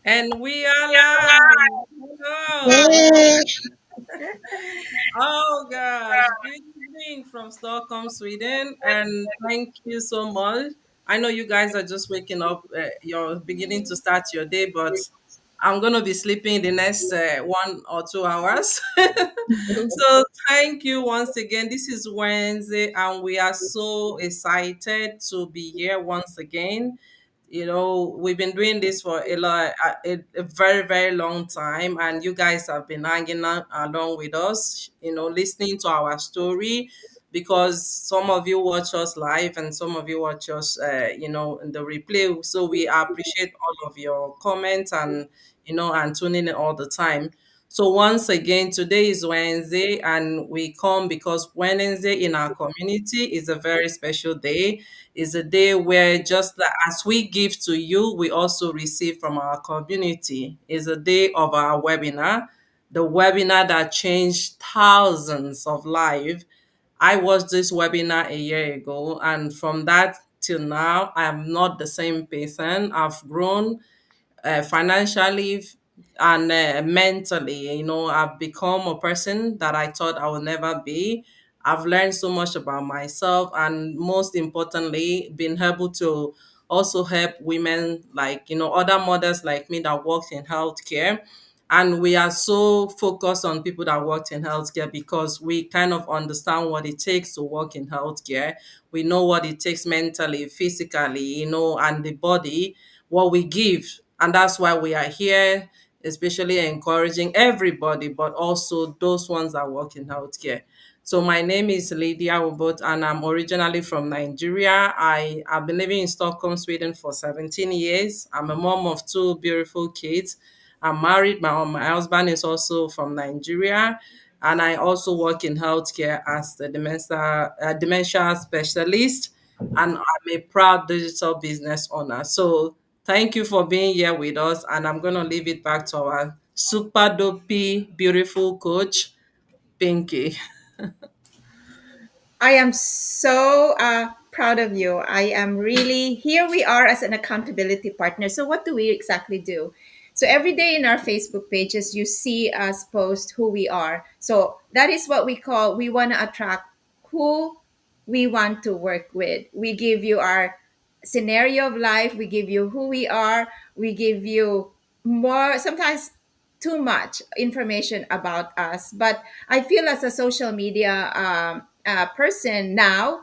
And we are live. Hello. Oh gosh. Good evening from Stockholm, Sweden. And thank you so much. I know you guys are just waking up. You're beginning to start your day, but I'm going to be sleeping the next 1 or 2 hours. So thank you once again. This is Wednesday, and we are so excited to be here once again. We've been doing this for a very, very long time, and you guys have been hanging along with us, listening to our story, because some of you watch us live and some of you watch us, in the replay. So we appreciate all of your comments and tuning in all the time. So once again, today is Wednesday, and we come because Wednesday in our community is a very special day. It's a day where just as we give to you, we also receive from our community. It's a day of our webinar, the webinar that changed thousands of lives. I watched this webinar a year ago, and from that till now, I am not the same person. I've grown financially and mentally. I've become a person that I thought I would never be. I've learned so much about myself, and most importantly, been able to also help women, like, other mothers like me that work in healthcare. And we are so focused on people that work in healthcare because we kind of understand what it takes to work in healthcare. We know what it takes mentally, physically, and the body, what we give. And that's why we are here, especially encouraging everybody, but also those ones that work in healthcare. So my name is Lydia Ubot, and I'm originally from Nigeria. I've been living in Stockholm, Sweden for 17 years. I'm a mom of two beautiful kids. I'm married. My husband is also from Nigeria. And I also work in healthcare as the dementia specialist. And I'm a proud digital business owner. So thank you for being here with us. And I'm going to leave it back to our super dopey, beautiful coach, Pinky. I am so proud of you. I am really, here we are as an accountability partner. So, what do we exactly do? So, every day in our Facebook pages, you see us post who we are. So, that is what we call, we want to attract who we want to work with. We give you our scenario of life, we give you who we are, we give you more, sometimes too much information about us. But I feel as a social media person now,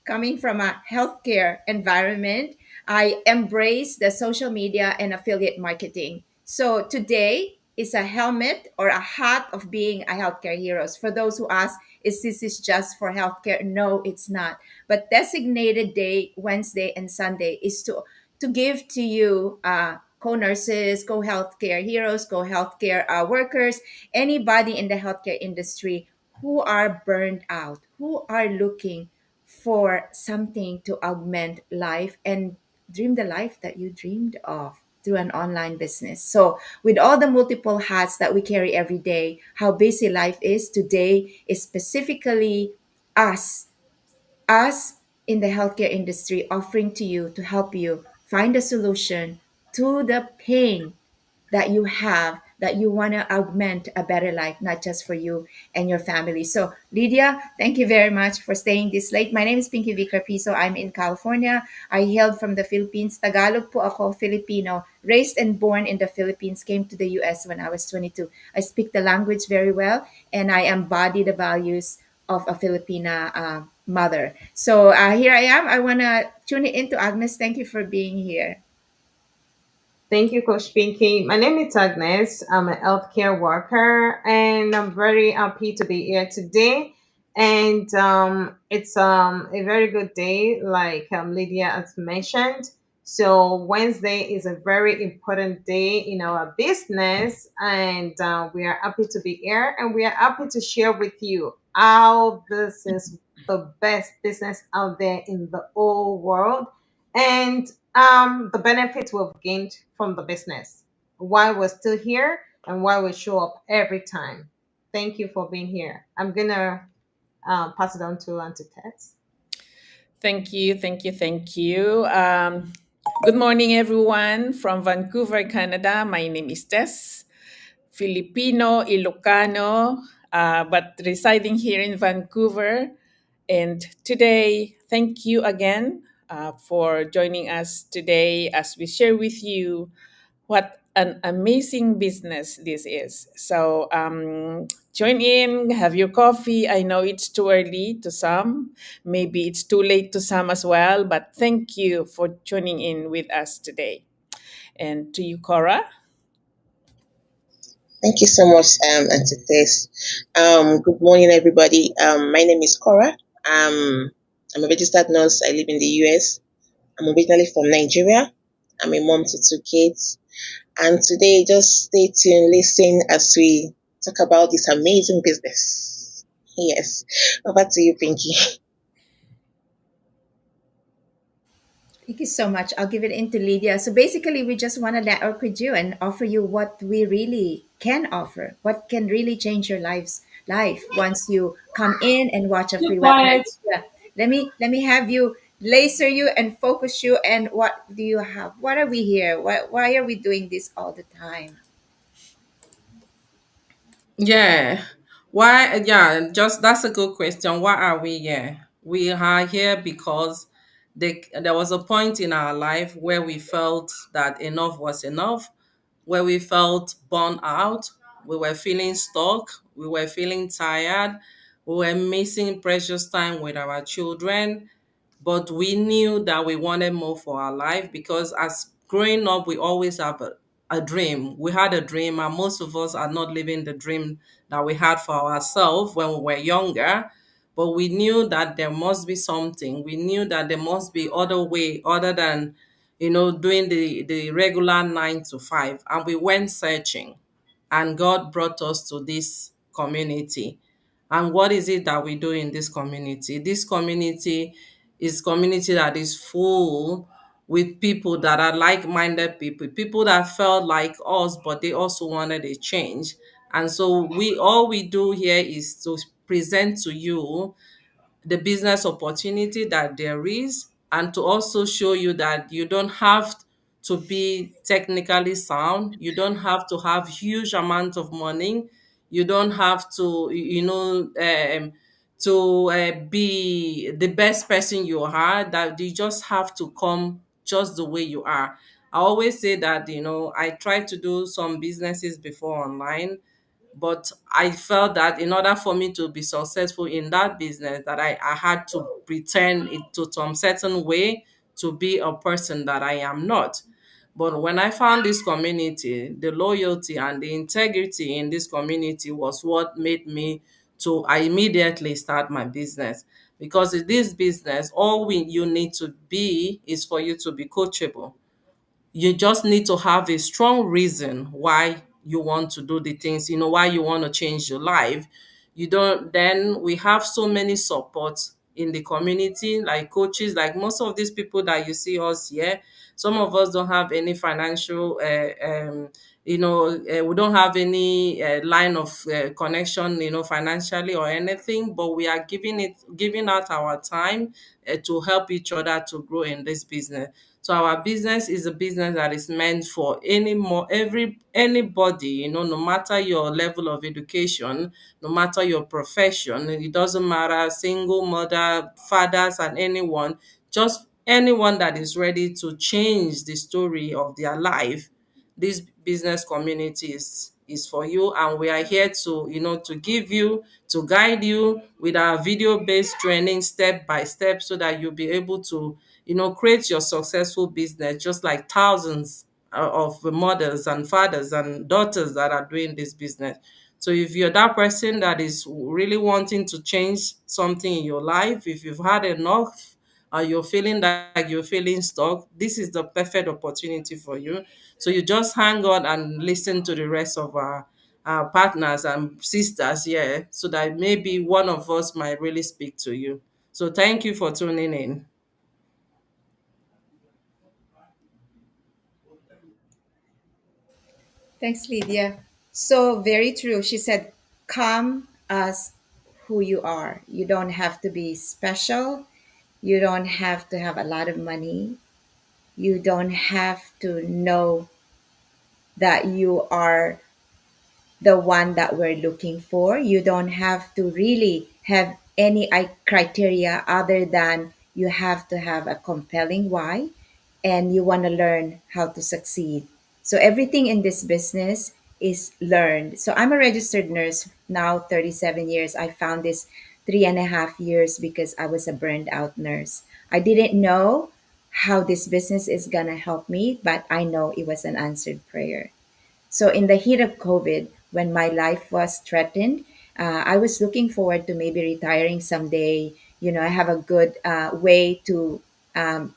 coming from a healthcare environment, I embrace the social media and affiliate marketing. So today is a helmet or a hat of being a healthcare heroes. For those who ask, is this just for healthcare? No, it's not. But designated day, Wednesday and Sunday, is to give to you co-nurses, co-healthcare heroes, co-healthcare workers, anybody in the healthcare industry who are burned out, who are looking for something to augment life and dream the life that you dreamed of through an online business. So, with all the multiple hats that we carry every day, how busy life is today is specifically us, us in the healthcare industry offering to you to help you find a solution to the pain that you have that you want to augment a better life, not just for you and your family. So, Lydia, thank you very much for staying this late. My name is Pinky Vicarpiso. I'm in California. I hailed from the Philippines. Tagalog po ako, Filipino. Raised and born in the Philippines, came to the US when I was 22. I speak the language very well, and I embody the values of a Filipina mother. So, here I am. I want to tune it into Agnes. Thank you for being here. Thank you, Coach Pinky. My name is Agnes. I'm a healthcare worker, and I'm very happy to be here today. And it's a very good day, like Lydia has mentioned. So Wednesday is a very important day in our business, and we are happy to be here, and we are happy to share with you how this is the best business out there in the whole world, and the benefits we've gained from the business, why we're still here, and why we show up every time. Thank you for being here. I'm gonna pass it on to Auntie Tess. Thank you, thank you, thank you. Good morning, everyone from Vancouver, Canada. My name is Tess, Filipino, Ilocano, but residing here in Vancouver. And today, thank you again for joining us today as we share with you what an amazing business this is. So join in, have your coffee. I know it's too early to some, maybe it's too late to some as well, but thank you for joining in with us today. And to you, Cora. Thank you so much, Auntie Tess. Good morning, everybody. My name is Cora. I'm a registered nurse. I live in the US. I'm originally from Nigeria. I'm a mom to two kids. And today, just stay tuned, listen as we talk about this amazing business. Yes. Over to you, Pinky. Thank you so much. I'll give it into Lydia. So basically, we just want to network with you and offer you what we really can offer, what can really change your life once you come in and watch a Keep free webinar. quiet. Yeah. Let me have you laser you and focus you. And what do you have? What are we here? Why are we doing this all the time? Yeah. Why? Yeah, just that's a good question. Why are we here? We are here because there was a point in our life where we felt that enough was enough, where we felt burned out, we were feeling stuck, we were feeling tired, we were missing precious time with our children, but we knew that we wanted more for our life because as growing up we always have a dream. We had a dream and most of us are not living the dream that we had for ourselves when we were younger, but we knew that there must be something. We knew that there must be other way other than doing the regular 9 to 5, and we went searching, and God brought us to this community. And what is it that we do in this community? This community is community that is full with people that are like-minded people, people that felt like us, but they also wanted a change. And so we all we do here is to present to you the business opportunity that there is, and to also show you that you don't have to be technically sound, you don't have to have huge amount of money, you don't have to be the best person you are, that you just have to come just the way you are. I always say that I tried to do some businesses before online, but I felt that in order for me to be successful in that business, that I had to pretend it to some certain way to be a person that I am not. But when I found this community, the loyalty and the integrity in this community was what made me to I immediately start my business. Because in this business, you need to be is for you to be coachable. You just need to have a strong reason why you want to do the things, why you want to change your life. You don't Then we have so many support in the community, like coaches, like most of these people that you see us here. Some of us don't have any financial we don't have any line of connection, financially or anything, but we are giving out our time to help each other to grow in this business. So our business is a business that is meant for anybody, no matter your level of education, no matter your profession. It doesn't matter, single mother, fathers, and anyone, just anyone that is ready to change the story of their life. This business community is for you, and we are here to to give you, to guide you with our video based training step by step, so that you'll be able to create your successful business, just like thousands of mothers and fathers and daughters that are doing this business. So if you're that person that is really wanting to change something in your life, if you've had enough, or you're feeling like you're feeling stuck, this is the perfect opportunity for you. So you just hang on and listen to the rest of our partners and sisters here, so that maybe one of us might really speak to you. So thank you for tuning in. Thanks, Lydia. So very true. She said, "Come as who you are. You don't have to be special. You don't have to have a lot of money. You don't have to know that you are the one that we're looking for. You don't have to really have any criteria other than you have to have a compelling why and you want to learn how to succeed. So everything in this business is learned. So I'm a registered nurse now, 37 years. I found this 3.5 years because I was a burned out nurse. I didn't know how this business is going to help me, but I know it was an answered prayer. So, in the heat of COVID, when my life was threatened, I was looking forward to maybe retiring someday. I have a good way to um,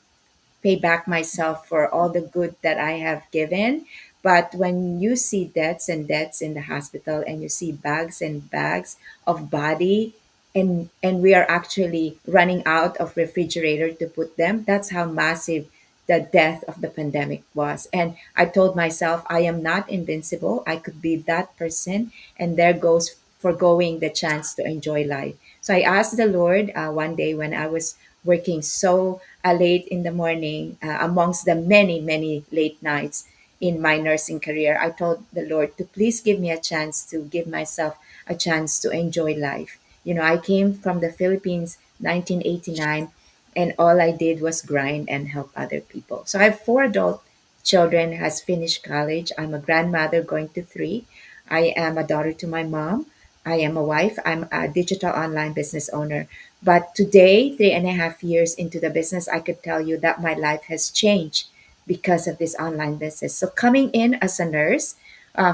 pay back myself for all the good that I have given. But when you see deaths and deaths in the hospital and you see bags and bags of body and we are actually running out of refrigerator to put them, that's how massive the death of the pandemic was. And I told myself I am not invincible. I could be that person and there goes foregoing the chance to enjoy life. So I asked the Lord one day when I was working so late in the morning, amongst the many, many late nights in my nursing career. I told the Lord to please give me a chance to give myself a chance to enjoy life. I came from the Philippines 1989 and all I did was grind and help other people. So I have four adult children has finished college. I'm a grandmother going to three. I am a daughter to my mom. I am a wife. I'm a digital online business owner. But today, 3.5 years into the business, I could tell you that my life has changed because of this online business. So coming in as a nurse,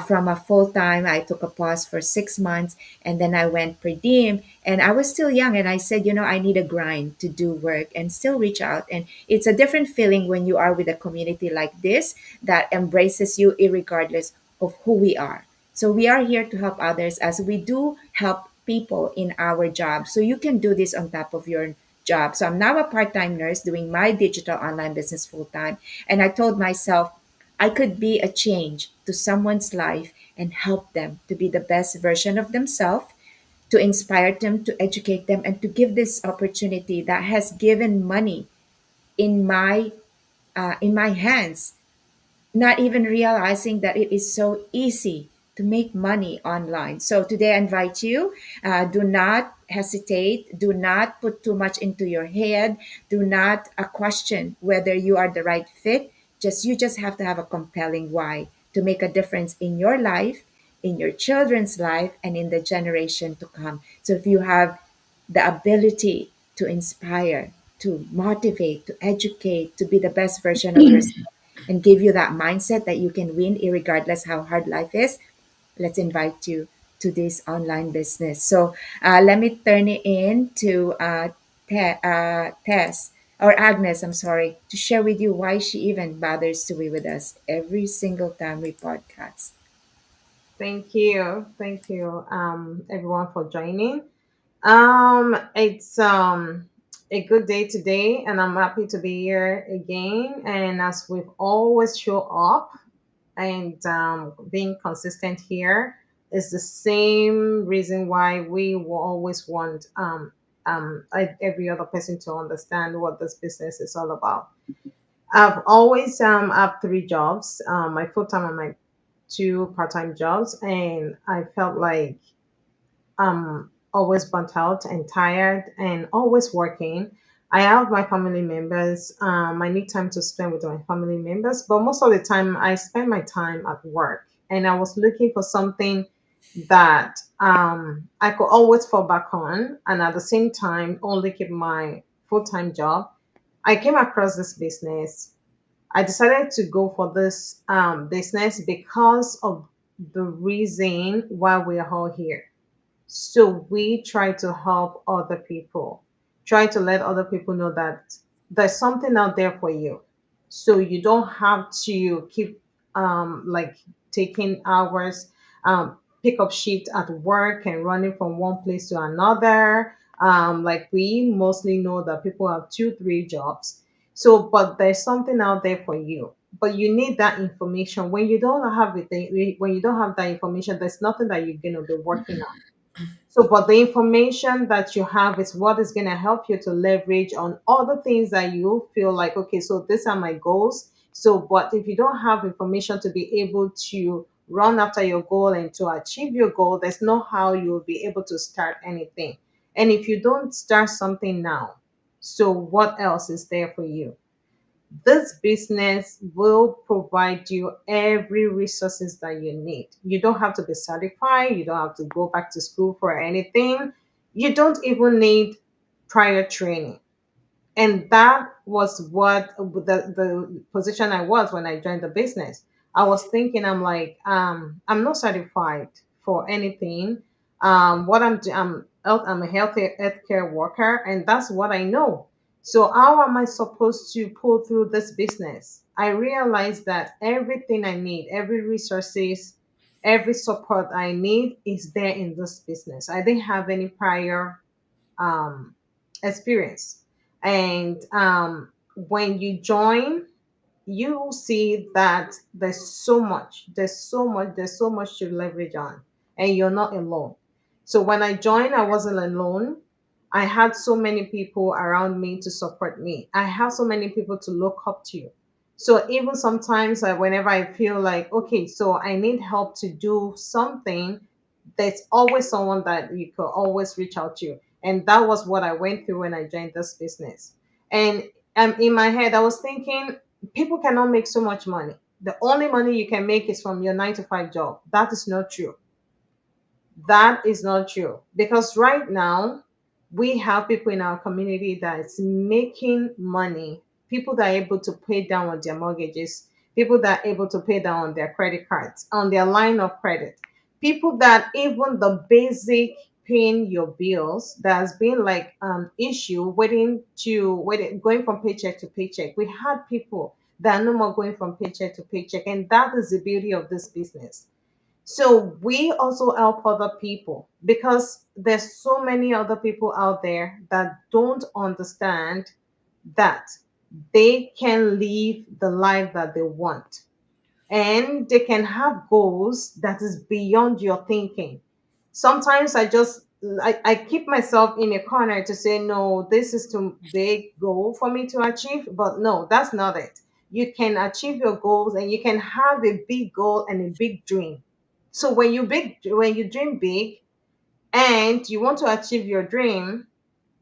from a full time, I took a pause for 6 months and then I went per diem. And I was still young and I said, I need a grind to do work and still reach out. And it's a different feeling when you are with a community like this that embraces you, irregardless of who we are. So we are here to help others as we do help people in our job. So you can do this on top of your job. So I'm now a part time nurse doing my digital online business full time. And I told myself, I could be a change to someone's life and help them to be the best version of themselves, to inspire them, to educate them, and to give this opportunity that has given money in my hands, not even realizing that it is so easy to make money online. So today I invite you, do not hesitate, do not put too much into your head, do not question whether you are the right fit. You just have to have a compelling why to make a difference in your life, in your children's life, and in the generation to come. So if you have the ability to inspire, to motivate, to educate, to be the best version of yourself, and give you that mindset that you can win regardless how hard life is, let's invite you to this online business. So let me turn it in to Tess or Agnes, I'm sorry, to share with you why she even bothers to be with us every single time we podcast. Thank you, everyone for joining. It's a good day today, and I'm happy to be here again. And as we've always show up and being consistent here is the same reason why we will always want every other person to understand what this business is all about. I've always have three jobs, my full time and my two part time jobs, and I felt like always burnt out and tired and always working. I have my family members. I need time to spend with my family members, but most of the time I spend my time at work. And I was looking for something that I could always fall back on, and at the same time only keep my full time job. I came across this business. I decided to go for this business because of the reason why we are all here. So we try to help other people, try to let other people know that there's something out there for you. So you don't have to keep like taking hours, pick up shift at work and running from one place to another. Like we mostly know that people have two, three jobs. So, but there's something out there for you. But you need that information. When you don't have it, when you don't have that information, there's nothing that you're gonna be working on. So, but the information that you have is what is going to help you to leverage on other things that you feel like, okay, so these are my goals. So, but if you don't have information to be able to run after your goal and to achieve your goal, there's no how you'll be able to start anything. And if you don't start something now, so what else is there for you? This business will provide you every resources that you need. You don't have to be certified, you don't have to go back to school for anything. You don't even need prior training. And that was what the position I was when I joined the business. I was thinking, I'm like, I'm not certified for anything. What I'm a healthcare worker, and that's what I know. So how am I supposed to pull through this business? I realized that everything I need, every resources, every support I need is there in this business. I didn't have any prior um, experience. And when you join, you will see that there's so much to leverage on, and you're not alone. So when I joined, I wasn't alone. I had so many people around me to support me. I have so many people to look up to. So even sometimes, whenever I feel like, okay, so I need help to do something, there's always someone that you could always reach out to. And that was what I went through when I joined this business. And in my head, I was thinking, people cannot make so much money. The only money you can make is from your 9 to 5 job. That is not true. That is not true. Because right now, we have people in our community that is making money, people that are able to pay down on their mortgages, people that are able to pay down on their credit cards, on their line of credit, people that even the basic paying your bills that has been like issue waiting going from paycheck to paycheck. We had people that are no more going from paycheck to paycheck, and that is the beauty of this business. So we also help other people because there's so many other people out there that don't understand that they can live the life that they want, and they can have goals that is beyond your thinking. Sometimes I keep myself in a corner to say, no, this is too big goal for me to achieve. But no, that's not it. You can achieve your goals, and you can have a big goal and a big dream. So when you dream big and you want to achieve your dream,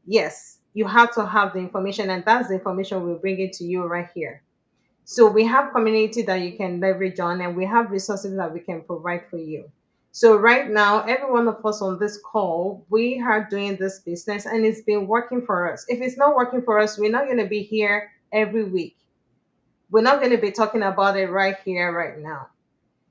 yes, you have to have the information, and that's the information we're bringing to you right here. So we have community that you can leverage on, and we have resources that we can provide for you. So right now, every one of us on this call, we are doing this business, and it's been working for us. If it's not working for us, we're not going to be here every week. We're not going to be talking about it right here, right now.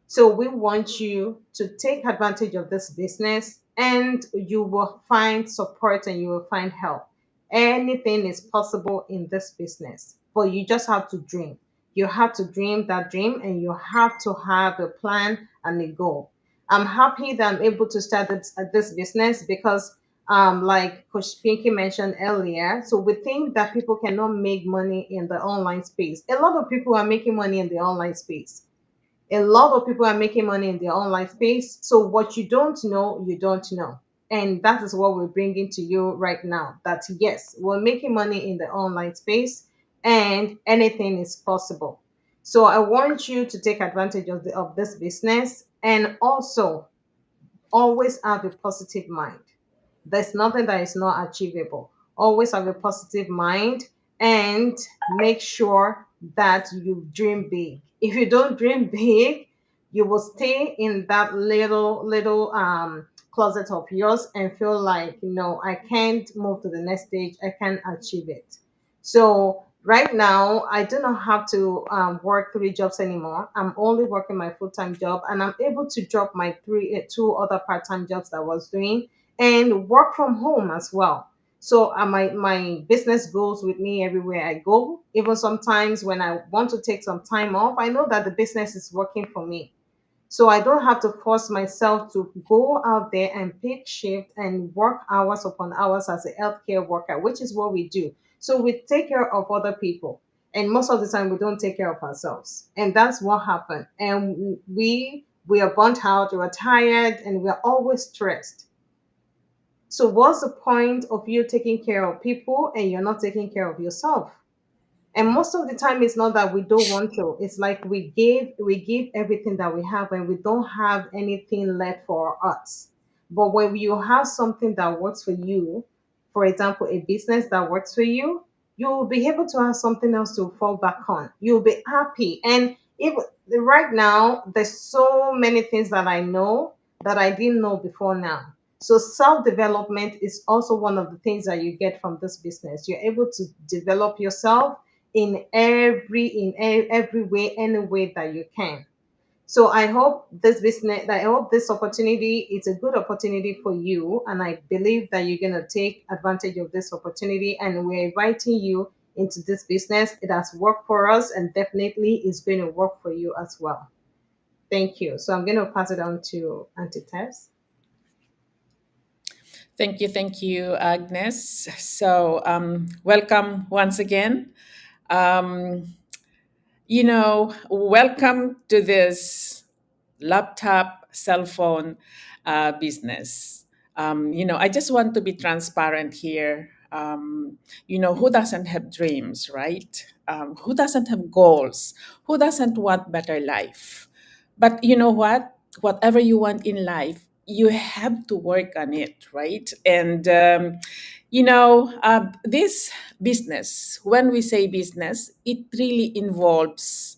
So we want you to take advantage of this business, and you will find support and you will find help. Anything is possible in this business, but you just have to dream. You have to dream that dream, and you have to have a plan and a goal. I'm happy that I'm able to start this business because, like Coach Pinky mentioned earlier, so we think that people cannot make money in the online space. A lot of people are making money in the online space. A lot of people are making money in the online space. So what you don't know, you don't know. And that is what we're bringing to you right now. That yes, we're making money in the online space, and anything is possible. So I want you to take advantage of this business, and also always have a positive mind. There's nothing that is not achievable. Always have a positive mind, and make sure that you dream big. If you don't dream big, you will stay in that little closet of yours and feel like, no, I can't move to the next stage. I can't achieve it. So right now, I do not have to work 3 jobs anymore. I'm only working my full-time job, and I'm able to drop my two other part-time jobs that I was doing and work from home as well. So my business goes with me everywhere I go. Even sometimes when I want to take some time off, I know that the business is working for me. So I don't have to force myself to go out there and pick shift and work hours upon hours as a healthcare worker, which is what we do. So we take care of other people. And most of the time we don't take care of ourselves. And that's what happened. And we are burnt out, we're tired, and we're always stressed. So what's the point of you taking care of people and you're not taking care of yourself? And most of the time it's not that we don't want to, it's like we give everything that we have and we don't have anything left for us. But when you have something that works for you, for example a business that works for you, you'll be able to have something else to fall back on. You'll be happy. And if right now there's so many things that I know that I didn't know before now. So self development is also one of the things that you get from this business. You're able to develop yourself in every way, any way that you can. So I hope this opportunity is a good opportunity for you, and I believe that you're gonna take advantage of this opportunity. And we're inviting you into this business. It has worked for us, and definitely is going to work for you as well. Thank you. So I'm going to pass it on to Auntie Tess. Thank you, Agnes. So, welcome once again. Um, welcome to this laptop, cell phone business. I just want to be transparent here. Who doesn't have dreams, right? Who doesn't have goals? Who doesn't want better life? But you know what? Whatever you want in life, you have to work on it, right? And this business, when we say business, it really involves,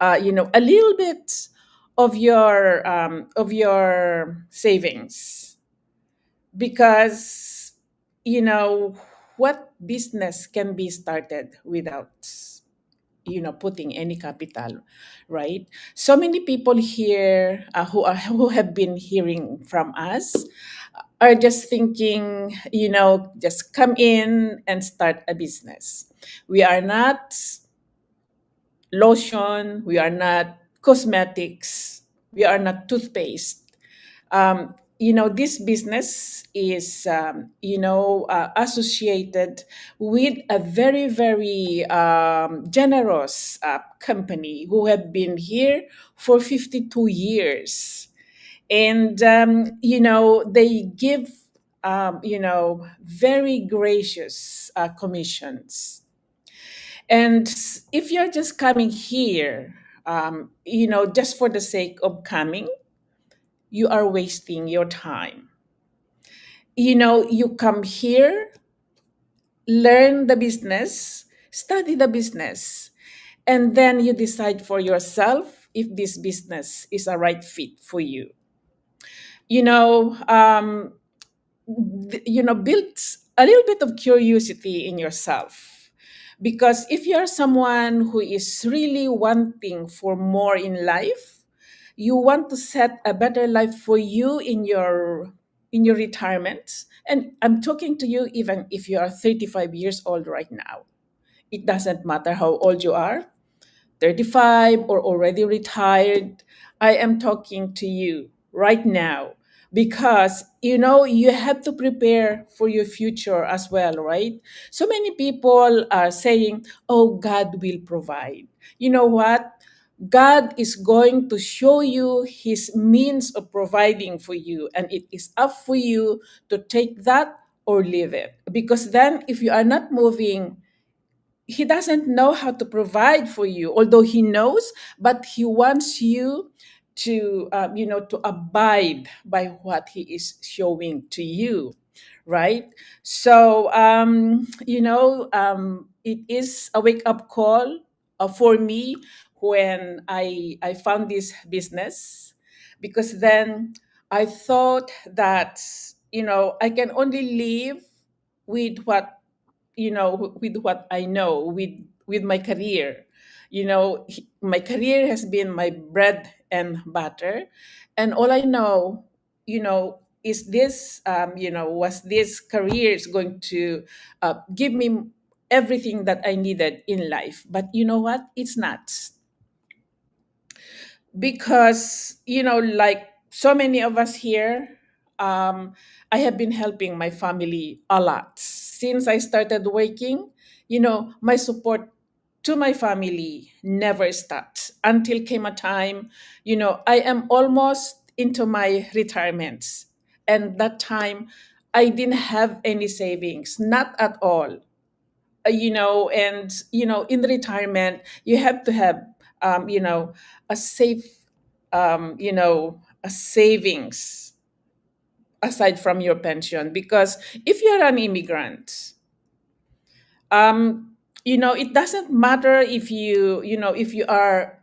a little bit of your savings, because you know what business can be started without putting any capital, right? So many people here who have been hearing from us are just thinking, just come in and start a business. We are not lotion, we are not cosmetics, we are not toothpaste. This business is, associated with a very, very generous company who have been here for 52 years. And, they give, very gracious commissions. And if you're just coming here, just for the sake of coming, you are wasting your time. You come here, learn the business, study the business, and then you decide for yourself if this business is a right fit for you. You know, um, Build a little bit of curiosity in yourself, because if you're someone who is really wanting for more in life, you want to set a better life for you in your retirement. And I'm talking to you even if you are 35 years old right now. It doesn't matter how old you are, 35 or already retired. I am talking to you right now, because you have to prepare for your future as well, right? So many people are saying, oh, God will provide. You know what? God is going to show you his means of providing for you, and it is up for you to take that or leave it. Because then, if you are not moving, he doesn't know how to provide for you, although he knows, but he wants you to abide by what he is showing to you, right? So it is a wake up call for me when I found this business, because then I thought that I can only live with what I know, with my career. My career has been my bread and butter, and all I know, is this. Was this career is going to give me everything that I needed in life? But you know what? It's not, because like so many of us here, I have been helping my family a lot since I started working. My support to my family never stopped until came a time, I am almost into my retirement, and that time I didn't have any savings, not at all. And in retirement, you have to have, a safe, a savings aside from your pension, because if you're an immigrant, um it doesn't matter if you are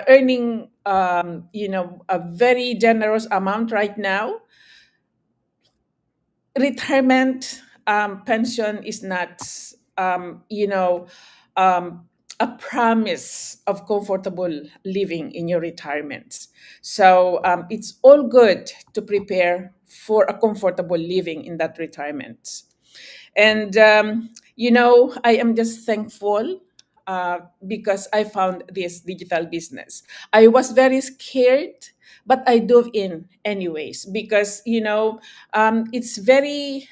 earning a very generous amount right now. Retirement pension is not um, you know um, a promise of comfortable living in your retirement. So it's all good to prepare for a comfortable living in that retirement. And I am just thankful, because I found this digital business. I was very scared, but I dove in anyways, because it's very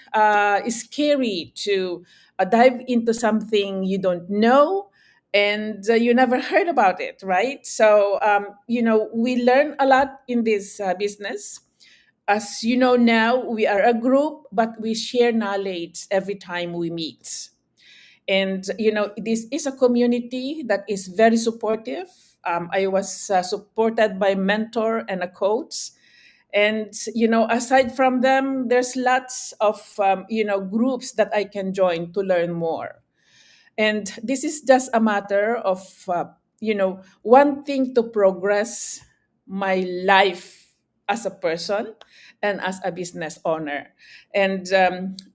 scary to dive into something you don't know, and you never heard about it, right? So we learn a lot in this business. As you know, now we are a group, but we share knowledge every time we meet. And this is a community that is very supportive. I was supported by mentor and a coach. And aside from them, there's lots of groups that I can join to learn more. And this is just a matter of wanting to progress my life as a person and as a business owner. And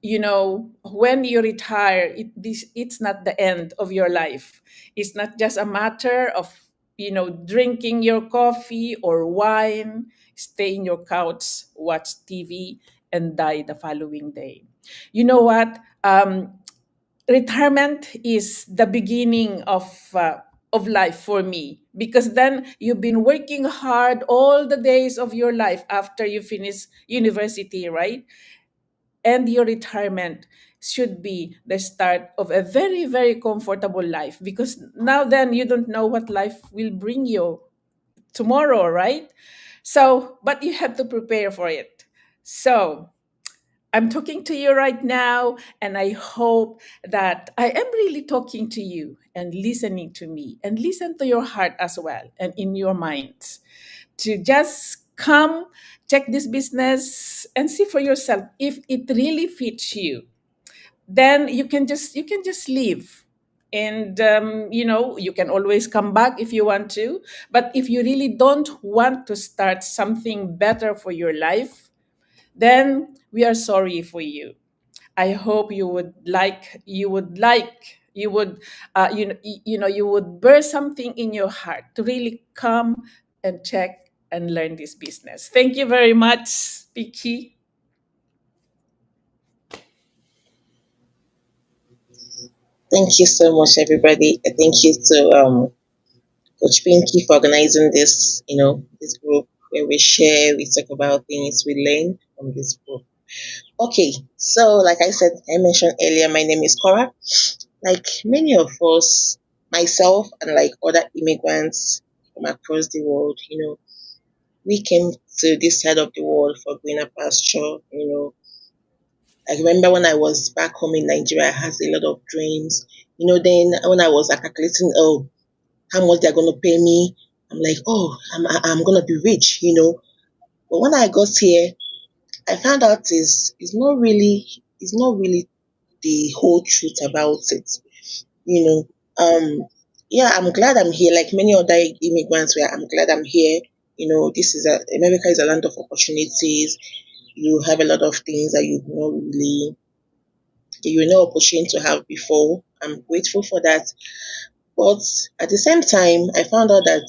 when you retire, it's not the end of your life. It's not just a matter of drinking your coffee or wine, stay in your couch, watch TV, and die the following day. You know what? Retirement is the beginning of life for me, because then you've been working hard all the days of your life after you finish university, right? And your retirement should be the start of a very, very comfortable life, because now then you don't know what life will bring you tomorrow, right? So but you have to prepare for it. So I'm talking to you right now, and I hope that I am really talking to you and listening to me, and listen to your heart as well and in your minds, to just come, check this business and see for yourself if it really fits you. Then you can just leave. And you can always come back if you want to. But if you really don't want to start something better for your life, then we are sorry for you. I hope you would bear something in your heart to really come and check and learn this business. Thank you very much, Vicky. Thank you so much, everybody. Thank you to Coach Pinky for organizing this, this group where we share, we talk about things, we learn from this group. Okay, so like I mentioned earlier, my name is Cora. Like many of us, myself and like other immigrants from across the world, we came to this side of the world for greener pasture. I remember when I was back home in Nigeria, I had a lot of dreams. Then when I was like, calculating, oh, how much they're going to pay me, I'm like, oh, I'm going to be rich. But when I got here, I found out is not really the whole truth about it. You know, yeah, I'm glad I'm here. Like many other immigrants, where I'm glad I'm here. America is a land of opportunities. You have a lot of things that you were not opportunity to have before. I'm grateful for that. But at the same time, I found out that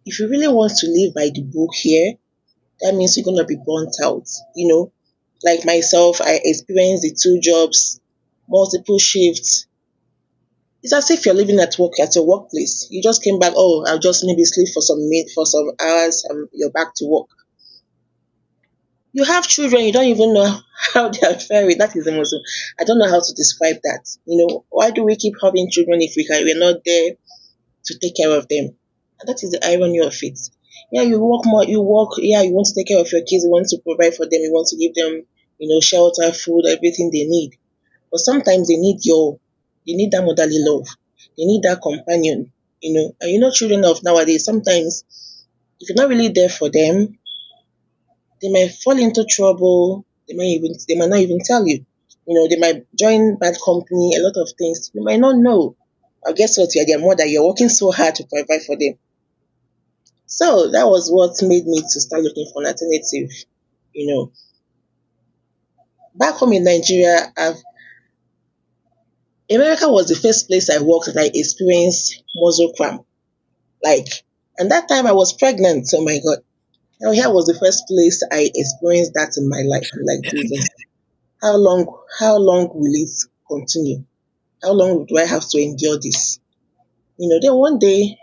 if you really want to live by the book here, that means you're gonna be burnt out. Like myself, I experienced the two jobs, multiple shifts. It's as if you're living at your workplace. You just came back. Oh, I'll just maybe sleep for some hours. You're back to work. You have children. You don't even know how they are faring. That is the most. I don't know how to describe that. Why do we keep having children if we're not there to take care of them? And that is the irony of it. Yeah, you work more, you work, yeah, you want to take care of your kids, you want to provide for them, you want to give them, shelter, food, everything they need. But sometimes they need that motherly love. They need that companion, And children of nowadays, sometimes if you're not really there for them, they might fall into trouble. They might not even tell you. They might join bad company, a lot of things. You might not know. I guess what, you're their mother, you're working so hard to provide for them. So that was what made me to start looking for an alternative. You know, Back home in Nigeria, America was the first place I worked and I experienced muscle cramp. Like, and that time I was pregnant. Oh my God. Now here was the first place I experienced that in my life. I'm like, Jesus, how long will it continue? How long do I have to endure this? Then one day,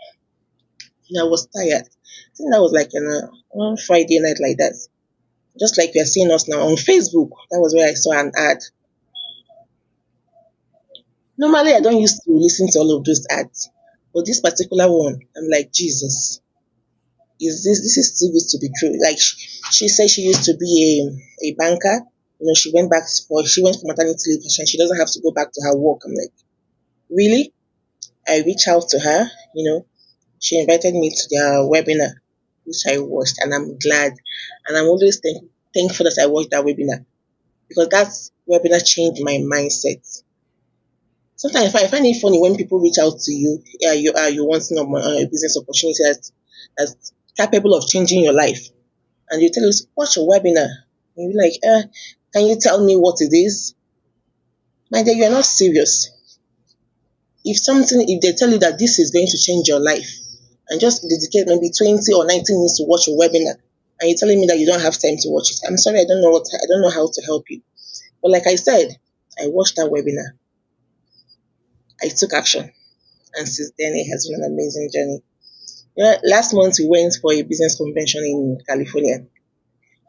I was tired. I think that was like on Friday night like that. Just like you're seeing us now on Facebook. That was where I saw an ad. Normally, I don't used to listen to all of those ads, but this particular one, I'm like, Jesus, this is too good to be true. Like she said, she used to be a banker. She went for maternity leave and she doesn't have to go back to her work. I'm like, really? I reached out to her. She invited me to their webinar, which I watched, and I'm glad. And I'm always thankful that I watched that webinar because that webinar changed my mindset. Sometimes I find it funny when people reach out to you, yeah, you want a business opportunity that's capable of changing your life, and you tell us, watch a webinar. And you're like, can you tell me what it is? My dear, you're not serious. If they tell you that this is going to change your life, and just dedicate maybe 20 or 90 minutes to watch a webinar, and you're telling me that you don't have time to watch it, I'm sorry, I don't know how to help you. But like I said, I watched that webinar, I took action, and since then it has been an amazing journey. Last month we went for a business convention in California.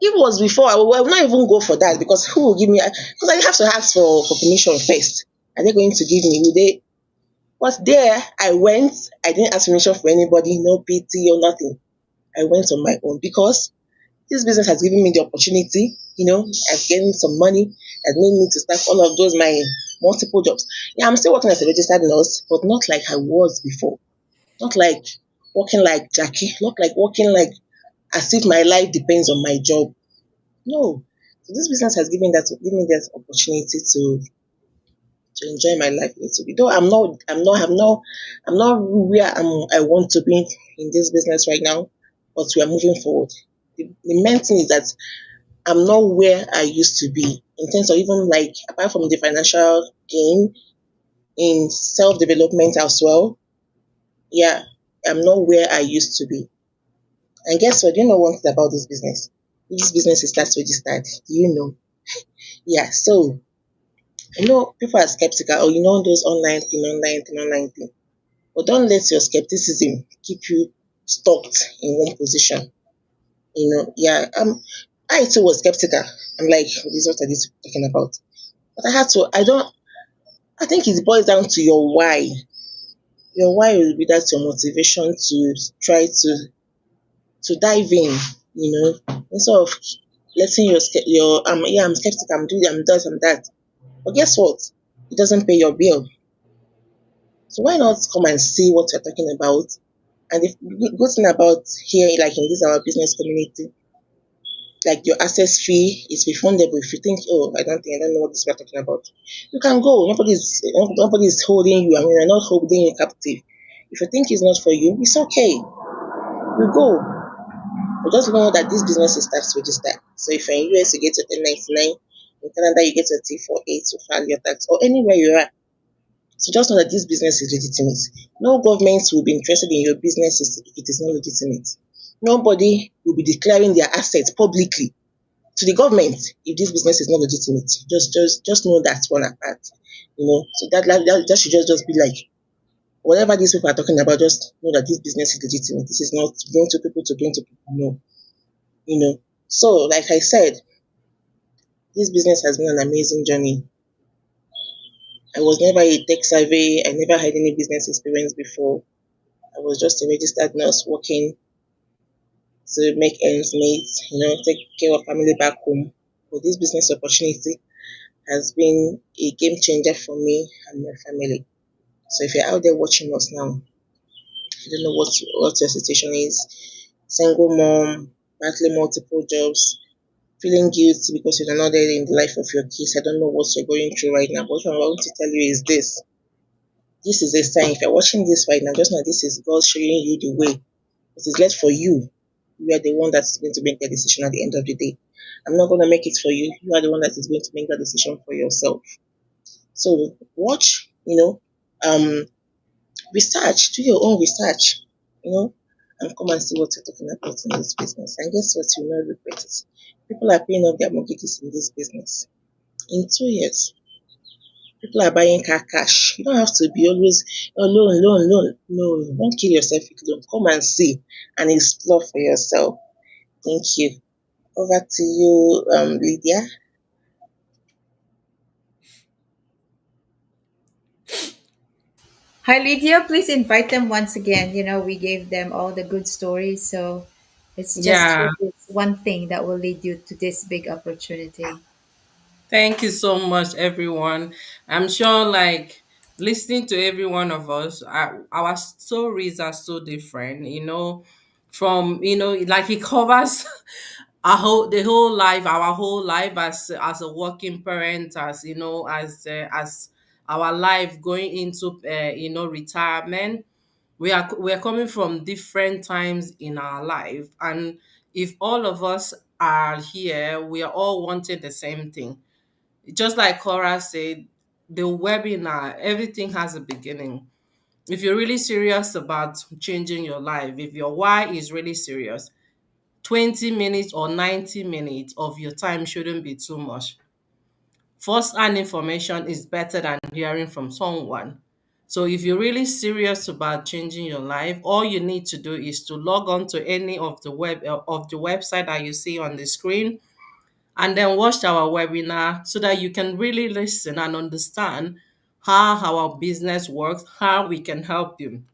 If it was before, I would not even go for that because who will give me? Because I have to ask for permission first. Are they going to give me? Will they? But there, I went. I didn't ask permission for anybody, no PT or nothing. I went on my own because this business has given me the opportunity. I've gained some money. Has made me to start all of those my multiple jobs. Yeah, I'm still working as a registered nurse, but not like I was before. Not like working like Jackie. Not like working like as if my life depends on my job. No. So this business has given me that opportunity to enjoy my life a little bit. Though I'm not where I want to be in this business right now, but we are moving forward. The main thing is that I'm not where I used to be in terms of even like apart from the financial gain in self development as well. Yeah, I'm not where I used to be. And guess what? Do you know one thing about this business? This business is tax registered. Do you know? Yeah, so I know people are skeptical, or those online thing. But don't let your skepticism keep you stuck in one position. Yeah, I too was skeptical. I'm like, this is what I need to be talking about. But I think it boils down to your why. Your why will be that your motivation to try to dive in, instead of letting I'm skeptical, I'm doing, I'm this, I'm that. But guess what? It doesn't pay your bill. So why not come and see what we're talking about? And the good thing about here, like in this our business community, like your access fee is refundable. If you think, oh, I don't know what this we're talking about, you can go. Nobody is holding you. I mean, they're not holding you captive. If you think it's not for you, it's okay. You go. But just know that this business is tax registered. So if you're in US, you get your 1099. In Canada, you get your T48 to file your tax, or anywhere you are. So just know that this business is legitimate. No government will be interested in your business if it is not legitimate. Nobody will be declaring their assets publicly to the government if this business is not legitimate. Just know that one apart. So that should just be like whatever these people are talking about. Just know that this business is legitimate. This is not going to people to bring to people. No, you know. So like I said, this business has been an amazing journey. I was never a tech savvy. I never had any business experience before. I was just a registered nurse working to make ends meet, take care of family back home. But this business opportunity has been a game changer for me and my family. So if you're out there watching us now, I don't know what your situation is. Single mom, battling multiple jobs, feeling guilty because you're not there in the life of your kids. I don't know what you're going through right now. But what I want to tell you is this. This is a sign. If you're watching this right now, just know this is God showing you the way. It is left for you. You are the one that's going to make the decision at the end of the day. I'm not going to make it for you. You are the one that is going to make that decision for yourself. So watch, um, research, do your own research, you know, and come and see what you're talking about in this business. And guess what? You will not regret it. People are paying off their mortgages in this business. In 2 years, people are buying car cash. You don't have to be always loan, loan, loan. No, don't kill yourself with loan. Come and see and explore for yourself. Thank you. Over to you, Lydia. Hi, Lydia. Please invite them once again. We gave them all the good stories. So it's just Yeah. this one thing that will lead you to this big opportunity. Thank you so much, everyone. I'm sure, like, listening to every one of us, our stories are so different, from, like it covers the whole life, our whole life as a working parent, as our life going into, retirement. We are coming from different times in our life. And if all of us are here, we are all wanting the same thing, just like Cora said, the webinar, everything has a beginning. If you're really serious about changing your life, if your why is really serious, 20 minutes or 90 minutes of your time shouldn't be too much. First hand information is better than hearing from someone. So if you're really serious about changing your life, all you need to do is to log on to any of the website that you see on the screen, and then watch our webinar so that you can really listen and understand how our business works, how we can help you.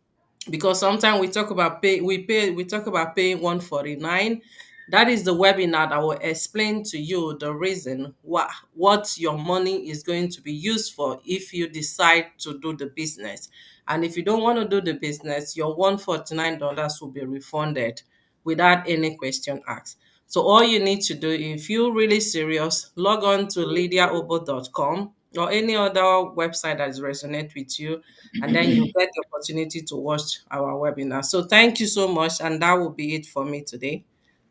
Because sometimes we talk about paying 149. That is the webinar that will explain to you the reason what your money is going to be used for if you decide to do the business. And if you don't want to do the business, your $149 will be refunded without any question asked. So all you need to do, if you're really serious, log on to lydiaobo.com or any other website that resonates with you, and then you get the opportunity to watch our webinar. So thank you so much, and that will be it for me today.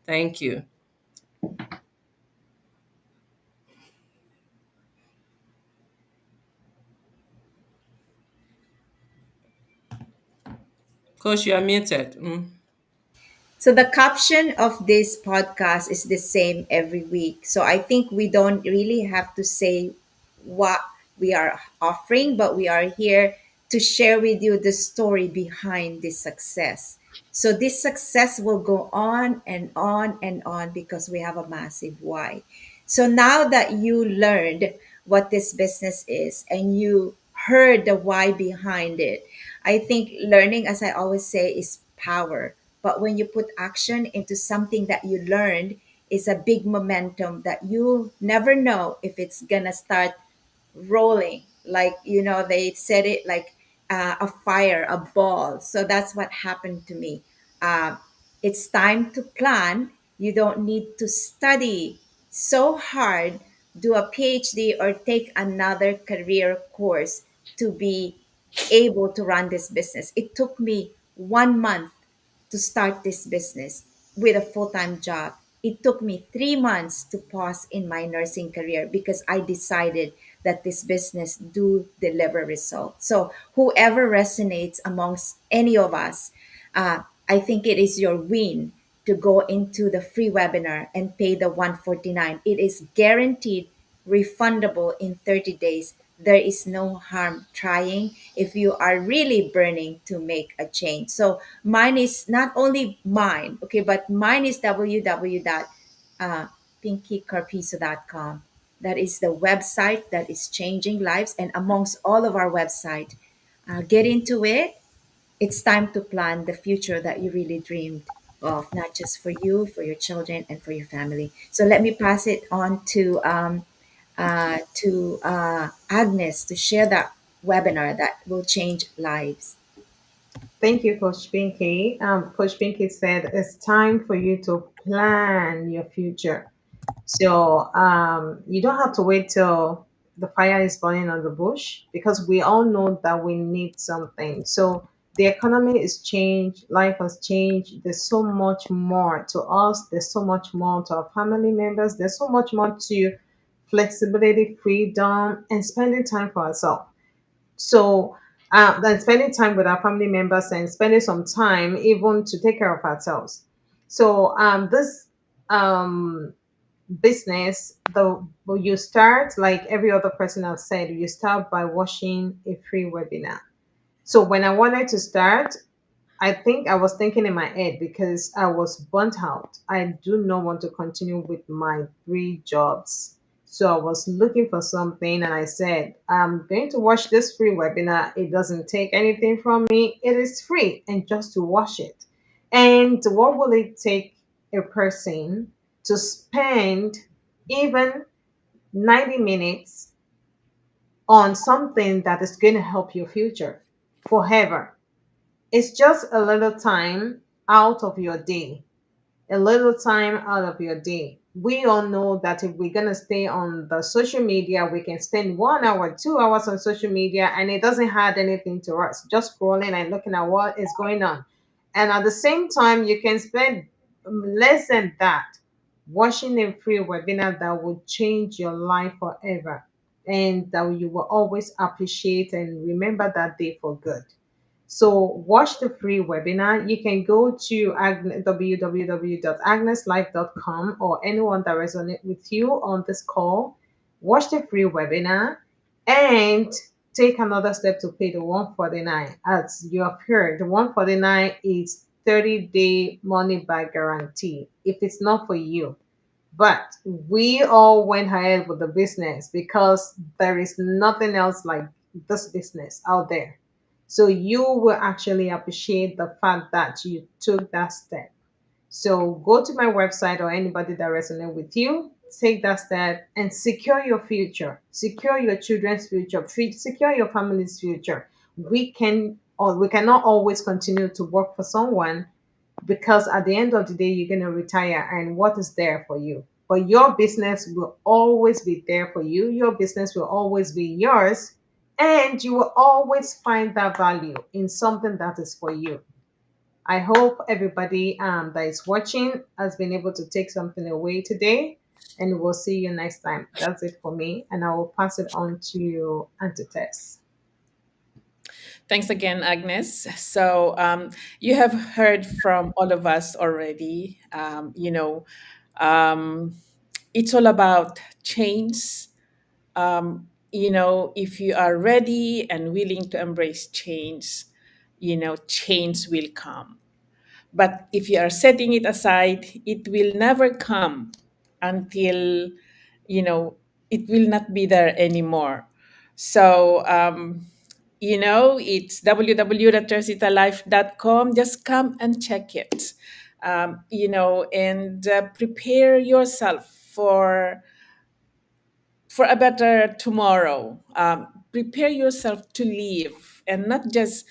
Thank you. Coach, you are muted. So the caption of this podcast is the same every week. So I think we don't really have to say what we are offering, but we are here to share with you the story behind this success. So this success will go on and on and on because we have a massive why. So now that you learned what this business is and you heard the why behind it, I think learning, as I always say, is power. But when you put action into something that you learned, is a big momentum that you never know if it's gonna start rolling. Like, they said it like a fire, a ball. So that's what happened to me. uh, it's time to plan. You don't need to study so hard, do a PhD, or take another career course to be able to run this business. It took me 1 month to start this business with a full-time job. It took me 3 months to pause in my nursing career because I decided that this business do deliver results. So whoever resonates amongst any of us, I think it is your win to go into the free webinar and pay the 149. It is guaranteed refundable in 30 days. There is no harm trying if you are really burning to make a change. So mine is not only mine, okay, but mine is www.pinkycarpizo.com. That is the website that is changing lives. And amongst all of our website, get into it. It's time to plan the future that you really dreamed. of, not just for you, for your children, and for your family. So let me pass it on to Agnes to share that webinar that will change lives. Thank you, Coach Pinky. Coach Pinky said it's time for you to plan your future. So you don't have to wait till the fire is burning on the bush, because we all know that we need something. So the economy is changed, life has changed. There's so much more to us. There's so much more to our family members. There's so much more to flexibility, freedom, and spending time for ourselves. So then spending time with our family members and spending some time even to take care of ourselves. So this um, business, the well, you start like every other person I've said, you start by watching a free webinar. So when I wanted to start, I think I was thinking in my head, because I was burnt out. I do not want to continue with my three jobs. So I was looking for something, and I said, I'm going to watch this free webinar. It doesn't take anything from me, it is free, and just to watch it. And what will it take a person to spend even 90 minutes on something that is going to help your future forever? It's just a little time out of your day, a little time out of your day. We all know that if we're going to stay on the social media, we can spend 1 hour, 2 hours on social media, and it doesn't add anything to us, just scrolling and looking at what is going on. And at the same time, you can spend less than that watching a free webinar that will change your life forever, and that you will always appreciate and remember that day for good. So watch the free webinar. You can go to www.agneslife.com, or anyone that resonates with you on this call. Watch the free webinar and take another step to pay the 149. As you have heard, the 149 is 30-day money back guarantee if it's not for you. But we all went ahead with the business because there is nothing else like this business out there. So you will actually appreciate the fact that you took that step. So go to my website, or anybody that resonates with you, take that step and secure your future, secure your children's future, secure your family's future. We cannot always continue to work for someone, because at the end of the day you're going to retire, and what is there for you? But your business will always be there for you. Your business will always be yours, and you will always find that value in something that is for you. I hope everybody that is watching has been able to take something away today, and we'll see you next time. That's it for me, and I will pass it on to Auntie Tess. Thanks again, Agnes. So you have heard from all of us already. Um, it's all about change. If you are ready and willing to embrace change, change will come. But if you are setting it aside, it will never come until, you know, it will not be there anymore. So, it's www.tersitalife.com. Just come and check it, and prepare yourself for a better tomorrow. Prepare yourself to live and not just,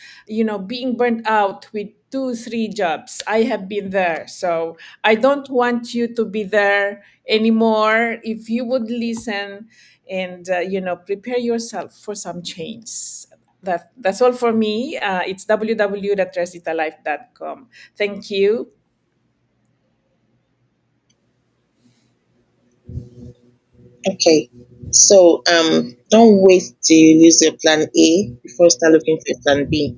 being burnt out with two, three jobs. I have been there. So I don't want you to be there anymore. If you would listen and, prepare yourself for some change. That's all for me. It's www.resitalife.com. Thank you. Okay. So don't wait till you use your plan A before start looking for your plan B.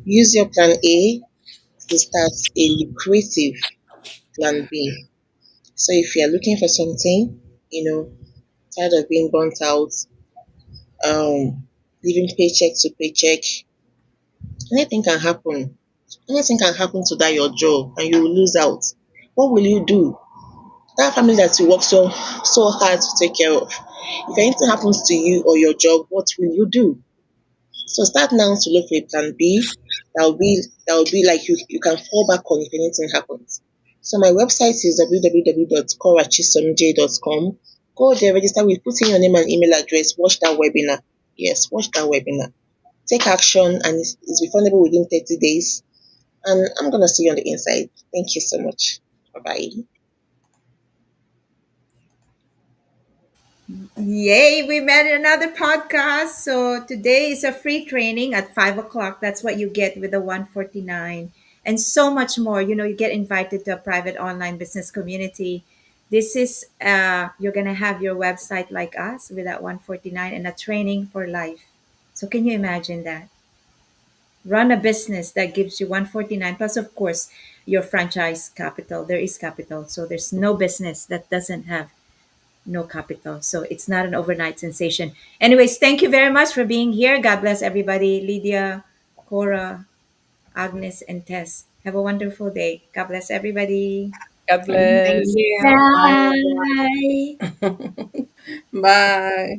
Use your plan A to start a lucrative plan B. So if you're looking for something, tired of being burnt out, living paycheck to paycheck, anything can happen. Anything can happen to that your job and you will lose out. What will you do? That family that you work so hard to take care of. If anything happens to you or your job, what will you do? So start now to look for a plan B. That will be like you can fall back on if anything happens. So my website is www.corachisomj.com. Go there, register with put in your name and email address. Watch that webinar. Yes, watch that webinar. Take action, and it's refundable within 30 days. And I'm gonna see you on the inside. Thank you so much. Bye bye. Yay, we met in another podcast. So today is a free training at 5 o'clock. That's what you get with the 149 and so much more. You know, you get invited to a private online business community. This is you're gonna have your website like us with that 149 and a training for life. So can you imagine that? Run a business that gives you 149 plus of course your franchise capital. There is capital. So there's no business that doesn't have no capital. So it's not an overnight sensation. Anyways, thank you very much for being here. God bless everybody. Lydia, Cora, Agnes, and Tess. Have a wonderful day. God bless everybody. God Thank bless. you. Bye. Bye. Bye. Bye.